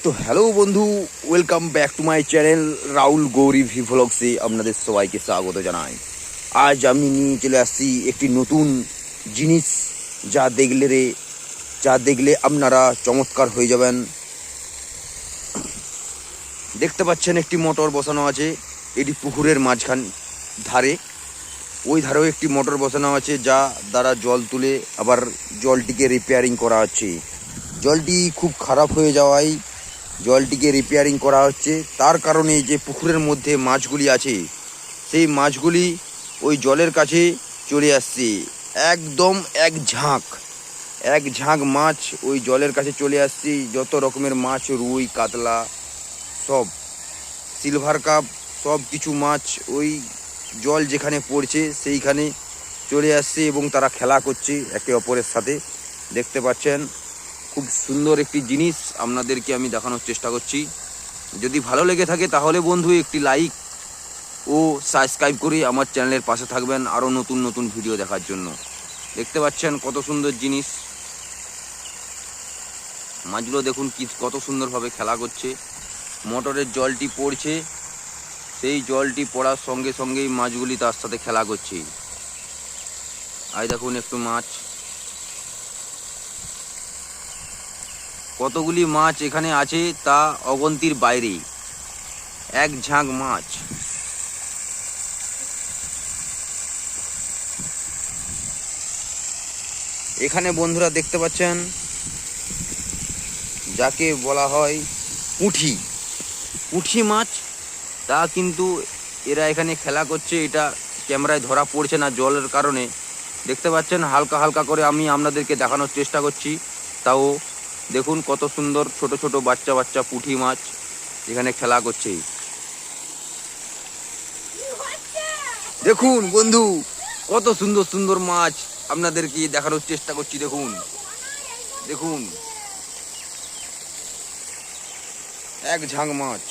তো হ্যালো বন্ধু, welcome back to my channel Rahul Gauri ভি ভ্লগসে আপনাদের সবাইকে স্বাগত জানাই। আজ আমি নিয়ে চলে আসছি একটি নতুন জিনিস, যা দেখলে আপনারা চমৎকার হয়ে যাবেন। দেখতে পাচ্ছেন একটি মোটর বসানো আছে, এটি পুকুরের মাঝখান ধারে। ওই ধারেও একটি মোটর বসানো আছে, যা দ্বারা জল তুলে আবার জলটিকে রিপেয়ারিং করা হচ্ছে। জলটি খুব খারাপ হয়ে যাওয়ায় জলটিকে রিপেয়ারিং করা হচ্ছে। তার কারণে যে পুকুরের মধ্যে মাছগুলি আছে, সেই মাছগুলি ওই জলের কাছে চলে আসছে। একদম এক ঝাঁক মাছ ওই জলের কাছে চলে আসছে। যত রকমের মাছ, রুই, কাতলা, সব সিলভার কাপ, সব কিছু মাছ ওই জল যেখানে পড়ছে সেইখানে চলে আসছে এবং তারা খেলা করছে একে অপরের সাথে। দেখতে পাচ্ছেন খুব সুন্দর একটি জিনিস আপনাদেরকে আমি দেখানোর চেষ্টা করছি। যদি ভালো লেগে থাকে তাহলে বন্ধু একটি লাইক ও সাবস্ক্রাইব করে আমার চ্যানেলের পাশে থাকবেন আরও নতুন নতুন ভিডিও দেখার জন্য। দেখতে পাচ্ছেন কত সুন্দর জিনিস। মাছগুলো দেখুন কত সুন্দরভাবে খেলা করছে। মোটরের জলটি পড়ছে, সেই জলটি পড়ার সঙ্গে সঙ্গেই মাছগুলি তার সাথে খেলা করছে। আর দেখুন একটু মাছ, কতগুলি মাছ এখানে আছে তা অগন্তির বাইরে। এক ঝাঁক মাছ। এখানে বন্ধুরা দেখতে পাচ্ছেন যাকে বলা হয় পুঁঠি মাছ, তা কিন্তু এরা এখানে খেলা করছে। এটা ক্যামেরায় ধরা পড়ছে না জলের কারণে। দেখতে পাচ্ছেন হালকা হালকা করে আমি আপনাদেরকে দেখানোর চেষ্টা করছি। তাও দেখুন কত সুন্দর ছোট ছোট বাচ্চা বাচ্চা পুঁঠি মাছ এখানে খেলা করছে। দেখুন বন্ধু কত সুন্দর সুন্দর মাছ আপনাদেরকে দেখানোর চেষ্টা করছি। দেখুন দেখুন এক ঝাঁক মাছ।